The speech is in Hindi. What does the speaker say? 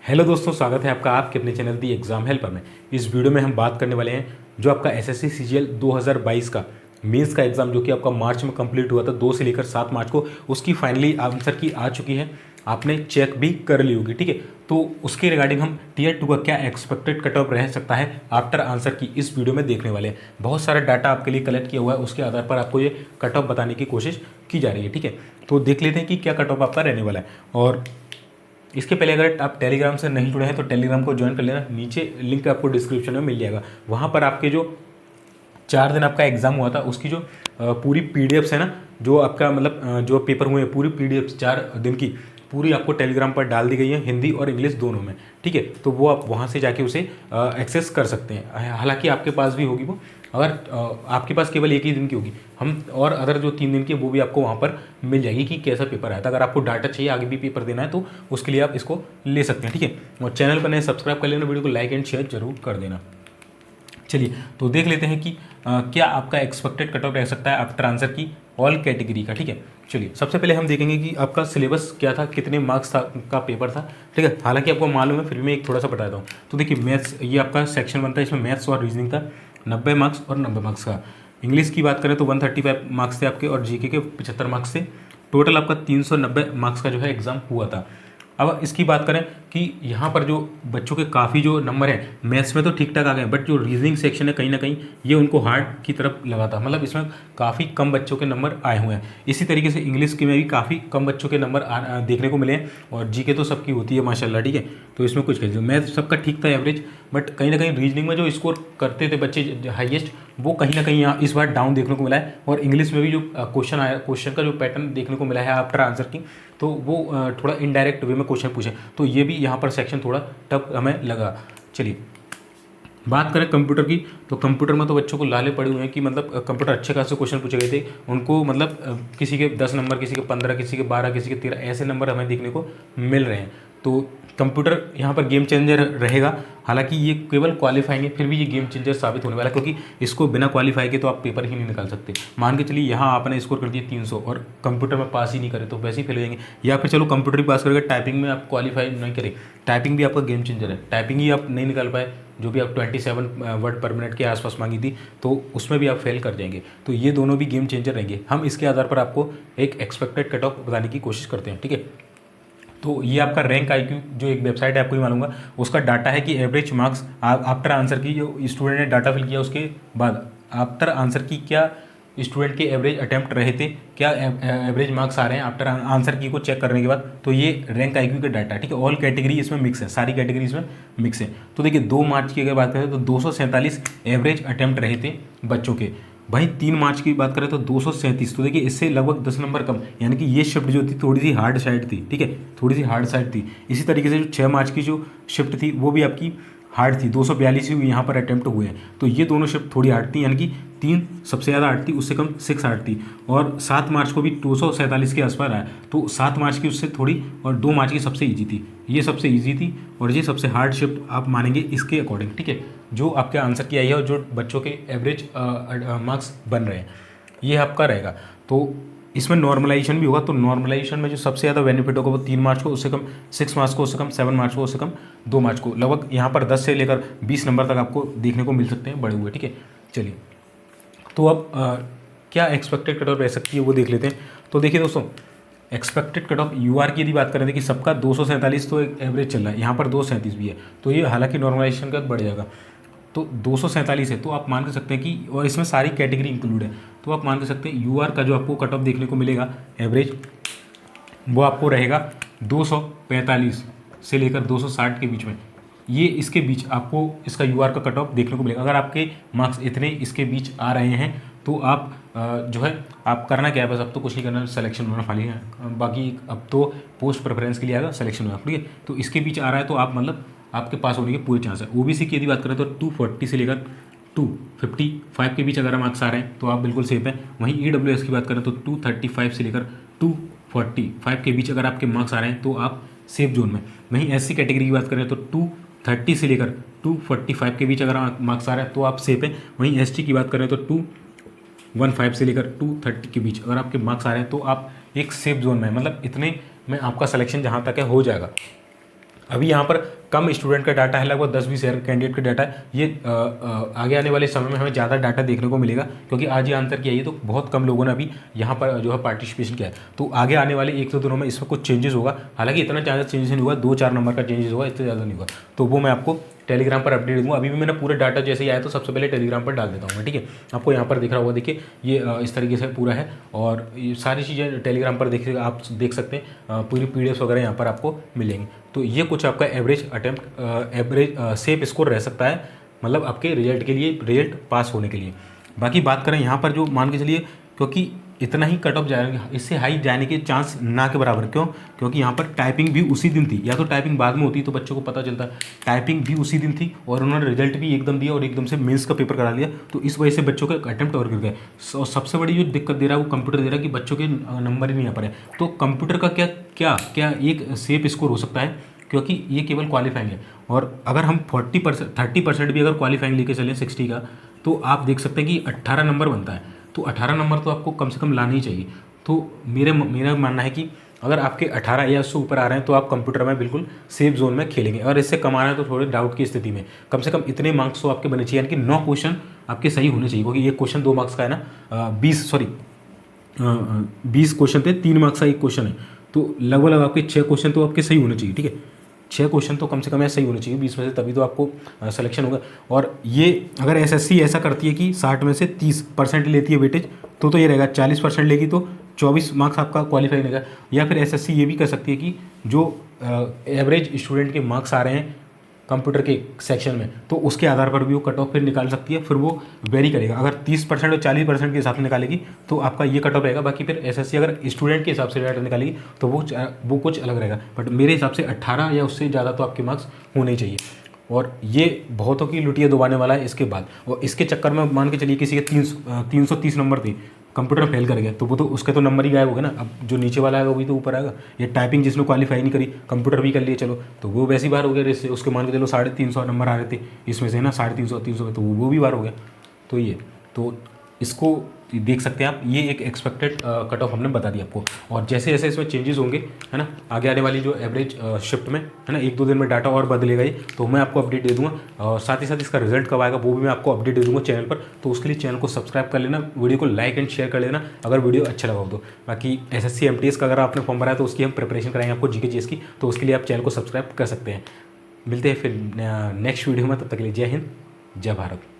हेलो दोस्तों, स्वागत है आपका आपके अपने चैनल दी एग्जाम हेल्पर में। इस वीडियो में हम बात करने वाले हैं जो आपका एसएससी सीजीएल 2022 का मेंस का एग्ज़ाम जो कि आपका मार्च में कंप्लीट हुआ था 2 से लेकर 7 मार्च को, उसकी फाइनली आंसर की आ चुकी है। आपने चेक भी कर ली होगी, ठीक है। तो उसके रिगार्डिंग हम टीयर 2 का क्या एक्सपेक्टेड कट ऑफ रह सकता है आफ्टर आंसर की इस वीडियो में देखने वाले हैं। बहुत सारा डाटा आपके लिए कलेक्ट किया हुआ है, उसके आधार पर आपको ये कट ऑफ बताने की कोशिश की जा रही है, ठीक है। तो देख लेते हैं कि क्या कट ऑफ आपका रहने वाला है। और इसके पहले अगर आप टेलीग्राम से नहीं जुड़े हैं तो टेलीग्राम को ज्वाइन कर लेना, नीचे लिंक आपको डिस्क्रिप्शन में मिल जाएगा। वहाँ पर आपके जो 4 दिन आपका एग्ज़ाम हुआ था उसकी जो पूरी पीडीएफ्स है ना, जो आपका मतलब जो पेपर हुए हैं पूरी पीडीएफ्स 4 दिन की पूरी आपको टेलीग्राम पर डाल दी गई है, हिंदी और इंग्लिश दोनों में, ठीक है। तो वो आप वहाँ से जाके उसे एक्सेस कर सकते हैं। हालांकि आपके पास भी होगी वो, अगर आपके पास केवल एक ही दिन की होगी, हम और अदर जो 3 दिन की है वो भी आपको वहाँ पर मिल जाएगी कि कैसा पेपर आया था। अगर आपको डाटा चाहिए आगे भी पेपर देना है तो उसके लिए आप इसको ले सकते हैं, ठीक है। और चैनल पर नए सब्सक्राइब कर लेना, वीडियो को लाइक एंड शेयर जरूर कर देना। चलिए तो देख लेते हैं कि क्या आपका एक्सपेक्टेड कट ऑफ रह सकता है आफ्टर आंसर की ऑल कैटेगरी का, ठीक है। चलिए सबसे पहले हम देखेंगे कि आपका सिलेबस क्या था, कितने मार्क्स का पेपर था, ठीक है। हालांकि आपको मालूम है, फिर भी मैं एक थोड़ा सा बता देता हूँ। तो देखिए मैथ्स, ये आपका सेक्शन 1 था, इसमें मैथ्स और रीजनिंग था 90 मार्क्स और 90 मार्क्स का। इंग्लिश की बात करें तो 135 मार्क्स थे आपके और जीके के 75 मार्क्स थे। टोटल आपका 390 मार्क्स का जो है एग्ज़ाम हुआ था। अब इसकी बात करें कि यहाँ पर जो बच्चों के काफ़ी जो नंबर हैं मैथ्स में तो ठीक ठाक आ गए, बट जो रीजनिंग सेक्शन है कहीं ना कहीं ये उनको हार्ड की तरफ लगा था, मतलब इसमें काफ़ी कम बच्चों के नंबर आए हुए हैं। इसी तरीके से इंग्लिश की में भी काफ़ी कम बच्चों के नंबर देखने को मिले हैं, और जीके तो सबकी होती है माशाल्लाह, ठीक है। तो इसमें कुछ कह, मैथ सबका ठीक था एवरेज, बट कहीं ना कहीं रीजनिंग में जो स्कोर करते थे बच्चे हाईएस्ट, वो कहीं ना कहीं यहाँ इस बार डाउन देखने को मिला है। और इंग्लिश में भी जो क्वेश्चन आया, क्वेश्चन का जो पैटर्न देखने को मिला है आफ्टर आंसर की, तो वो थोड़ा इनडायरेक्ट वे में क्वेश्चन पूछे, तो ये भी यहाँ पर सेक्शन थोड़ा टफ हमें लगा। चलिए बात करें कंप्यूटर की, तो कंप्यूटर में तो बच्चों को लाले पड़े हुए हैं कि मतलब कंप्यूटर अच्छे खासे क्वेश्चन पूछे गए थे उनको, मतलब किसी के 10 नंबर, किसी के 15, किसी के 12, किसी के 13 ऐसे नंबर हमें देखने को मिल रहे हैं। तो कंप्यूटर यहाँ पर गेम चेंजर रहेगा। हालांकि ये केवल क्वालिफाइंग है, फिर भी ये गेम चेंजर साबित होने वाला है, क्योंकि इसको बिना क्वालिफाई के तो आप पेपर ही नहीं निकाल सकते। मान के चलिए यहाँ आपने स्कोर कर दिया 300 और कंप्यूटर में पास ही नहीं करे तो वैसे ही फेल हो जाएंगे। या फिर चलो कंप्यूटर ही पास करेगा, टाइपिंग में आप क्वालिफाई नहीं करे, टाइपिंग भी आपका गेम चेंजर है, टाइपिंग ही आप नहीं निकाल पाए, जो भी आप 27 वर्ड पर मिनट के आसपास मांगी थी, तो उसमें भी आप फेल कर जाएंगे। तो ये दोनों भी गेम चेंजर रहेंगे। हम इसके आधार पर आपको एक एक्सपेक्टेड कट ऑफ बताने की कोशिश करते हैं, ठीक है। तो ये आपका रैंक आईक्यू जो एक वेबसाइट है, आपको ही मालूंगा, उसका डाटा है कि एवरेज मार्क्स आफ्टर आंसर की, जो स्टूडेंट ने डाटा फिल किया उसके बाद आफ्टर आंसर की क्या स्टूडेंट के एवरेज अटैम्प्ट रहे थे, क्या एवरेज मार्क्स आ रहे हैं आफ्टर आंसर की को चेक करने के बाद, तो ये रैंक आईक्यू का डाटा, ठीक है। ऑल कैटेगरी इसमें मिक्स है, सारी कैटेगरी इसमें मिक्स है। तो देखिए 2 मार्च की अगर बात करें तो 247 एवरेज अटैम्प्ट रहे थे बच्चों के। भाई 3 मार्च की बात करें तो 237, तो देखिए इससे लगभग 10 नंबर कम, यानी कि ये शिफ्ट जो थी थोड़ी सी हार्ड साइड थी, ठीक है, थोड़ी सी हार्ड साइड थी। इसी तरीके से जो 6 मार्च की जो शिफ्ट थी वो भी आपकी हार्ड थी, 242 ही यहाँ पर अटैम्प्ट हुए हैं। तो ये दोनों शिफ्ट थोड़ी हार्ड थी, यानी कि 3 सबसे ज़्यादा हार्ड थी, उससे कम 6 हार्ड थी। और 7 मार्च को भी 247 के आसपास आया, तो 7 मार्च की उससे थोड़ी, और 2 मार्च की सबसे ईजी थी, ये सबसे ईजी थी और ये सबसे हार्ड शिफ्ट आप मानेंगे इसके अकॉर्डिंग, ठीक है। जो आपके आंसर की आई है और जो बच्चों के एवरेज मार्क्स बन रहे हैं, ये आपका रहेगा। तो इसमें नॉर्मलाइजेशन भी होगा, तो नॉर्मलाइजेशन में जो सबसे ज़्यादा बेनिफिट होगा वो 3 मार्च को, उससे कम 6 मार्च को, उससे कम 7 मार्च को, उससे कम 2 मार्च को। लगभग यहाँ पर 10 से लेकर 20 नंबर तक आपको देखने को मिल सकते हैं बढ़े हुए, ठीक है। चलिए तो अब क्या एक्सपेक्टेड कट ऑफ रह सकती है वो देख लेते हैं। तो देखिए दोस्तों, एक्सपेक्टेड कट ऑफ यूआर की यदि बात करें तो कि सबका 247 तो एक एवरेज चल रहा है, यहाँ पर 237 भी है, तो ये हालांकि नॉर्मलाइजेशन का बढ़ जाएगा। तो 247 है, तो आप मान के सकते हैं कि, और इसमें सारी कैटेगरी इंक्लूड है, तो आप मान के सकते हैं यूआर का जो आपको कट ऑफ देखने को मिलेगा एवरेज, वो आपको रहेगा 245 से लेकर 260 के बीच में। ये इसके बीच आपको इसका यूआर का कट ऑफ देखने को मिलेगा। अगर आपके मार्क्स इतने इसके बीच आ रहे हैं तो आप जो है आप करना क्या है, बस अब तो कुछ नहीं करना, सिलेक्शन होना खाली है, बाकी अब तो पोस्ट प्रेफरेंस के लिए आएगा, सिलेक्शन होगा, ठीक है। तो इसके बीच आ रहा है तो आप मतलब आपके पास होने के पूरे चांस है। ओबीसी की यदि बात करें तो 240 से लेकर 255 के बीच अगर मार्क्स आ रहे हैं तो आप बिल्कुल सेफ हैं। वहीं ईडब्ल्यूएस की बात करें तो 235 से लेकर 245 के बीच अगर आपके मार्क्स आ रहे हैं तो आप सेफ जोन में। वहीं एससी कैटेगरी की बात करें तो 230 से लेकर 245 के बीच अगर मार्क्स आ रहे हैं तो आप सेफ हैं। वहीं एसटी की बात करें तो 215 से लेकर 230 के बीच अगर आपके मार्क्स आ रहे हैं तो आप एक सेफ जोन में, मतलब इतने में आपका सिलेक्शन जहाँ तक है हो जाएगा। अभी यहाँ पर कम स्टूडेंट का डाटा है, लगभग 10-20 हज़ार कैंडिडेट का डाटा है। ये आगे आने वाले समय में हमें ज़्यादा डाटा देखने को मिलेगा, क्योंकि आज ये आंसर किया है तो बहुत कम लोगों ने अभी यहाँ पर जो है पार्टिसिपेशन किया है। तो आगे आने वाले 1-2 दिनों में इसमें कुछ चेंजेस होगा, हालांकि इतना ज़्यादा चेंजेस नहीं होगा, 2-4 नंबर का चेंजेस होगा, इससे ज़्यादा नहीं होगा। तो वो मैं आपको टेलीग्राम पर अपडेट दूंगा। अभी भी मैंने पूरा डाटा जैसे ही आया तो सबसे पहले टेलीग्राम पर डाल देता हूँ मैं, ठीक है। आपको यहाँ पर दिख रहा होगा, देखिए ये इस तरीके से पूरा है, और ये सारी चीज़ें टेलीग्राम पर देखिए आप देख सकते हैं, पूरी पीडीएफ वगैरह यहाँ पर आपको मिलेंगी। तो ये कुछ आपका average attempt average safe score रह सकता है, मतलब आपके रिजल्ट के लिए, रिजल्ट पास होने के लिए। बाकी बात करें यहाँ पर जो मान के चलिए, क्योंकि इतना ही कट ऑफ जाएगा, इससे हाई जाने के चांस ना के बराबर। क्यों? क्योंकि यहाँ पर टाइपिंग भी उसी दिन थी, या तो टाइपिंग बाद में होती तो बच्चों को पता चलता, टाइपिंग भी उसी दिन थी और उन्होंने रिजल्ट भी एकदम दिया और एकदम से मेंस का पेपर करा लिया, तो इस वजह से बच्चों के अटेम्प्ट और गिर गए। और सबसे बड़ी जो दिक्कत दे रहा है वो कंप्यूटर दे रहा है कि बच्चों के नंबर ही नहीं आ पा रहे। तो कंप्यूटर का क्या क्या क्या एक सेफ स्कोर हो सकता है, क्योंकि ये केवल क्वालिफाइंग है, और अगर हम 30% भी अगर क्वालिफाइंग लेके चलें 60 का, तो आप देख सकते हैं कि 18 नंबर बनता है। तो 18 नंबर तो आपको कम से कम लाना ही चाहिए। तो मेरा मानना है कि अगर आपके 18 या उससे ऊपर आ रहे हैं तो आप कंप्यूटर में बिल्कुल सेफ जोन में खेलेंगे। अगर इससे कम आ रहे हैं तो थोड़े डाउट की स्थिति में कम से कम इतने मार्क्स तो आपके बने चाहिए, यानी कि 9 क्वेश्चन आपके सही होने चाहिए, क्योंकि एक क्वेश्चन 2 मार्क्स का है ना, 20 क्वेश्चन थे, 3 मार्क्स का एक क्वेश्चन है, तो लगभग आपके 6 क्वेश्चन तो आपके सही होने चाहिए, ठीक है। 6 क्वेश्चन तो कम से कम ऐसा ही होने चाहिए 20 में से, तभी तो आपको सिलेक्शन होगा। और ये अगर एसएससी ऐसा करती है कि 60 में से 30% लेती है वेटेज, तो ये रहेगा 40% लेगी तो 24 मार्क्स आपका क्वालिफाई रहेगा। या फिर एसएससी ये भी कर सकती है कि जो एवरेज स्टूडेंट के मार्क्स आ रहे हैं कंप्यूटर के सेक्शन में, तो उसके आधार पर भी वो कट ऑफ फिर निकाल सकती है, फिर वो वेरी करेगा। अगर 30% और 40% के हिसाब से निकालेगी तो आपका ये कट ऑफ रहेगा। बाकी फिर एसएससी अगर स्टूडेंट के हिसाब से डाटा निकालेगी तो वो कुछ अलग रहेगा। बट मेरे हिसाब से 18 या उससे ज़्यादा तो आपके मार्क्स होने ही चाहिए। और ये बहुतों की लुटिया दबाने वाला है इसके बाद, और इसके चक्कर में मान के चलिए किसी के 330 नंबर थे, कंप्यूटर फेल कर गया, तो वो तो उसके तो नंबर ही गायब हो गए ना। अब जो नीचे वाला है वो भी तो ऊपर आएगा। ये टाइपिंग जिसने क्वालिफाई नहीं करी, कंप्यूटर भी कर लिए चलो, तो वो वैसे ही बाहर हो गया रेस से। उसके मान के चलो 350 नंबर आ रहे थे इसमें से ना, 350 में, तो वो भी बाहर हो गया। तो ये तो इसको देख सकते हैं आप, ये एक एक्सपेक्टेड कट ऑफ हमने बता दिया आपको। और जैसे जैसे इसमें चेंजेस होंगे, है ना, आगे आने वाली जो एवरेज शिफ्ट में, है ना, 1-2 दिन में डाटा और बदलेगा ये, तो मैं आपको अपडेट दे दूंगा। और साथ ही साथ इसका रिजल्ट कब आएगा वो भी मैं आपको अपडेट दे दूंगा चैनल पर। तो उसके लिए चैनल को सब्सक्राइब कर लेना, वीडियो को लाइक एंड शेयर कर लेना अगर वीडियो अच्छा लगा हो तो। बाकी एसएससी एमटीएस का अगर आपने फॉर्म भरा है तो उसकी हम प्रिपरेशन कराएंगे आपको, जीके जीएस की, तो उसके लिए आप चैनल को सब्सक्राइब कर सकते हैं। मिलते हैं फिर नेक्स्ट वीडियो में, तब तक के लिए जय हिंद, जय भारत।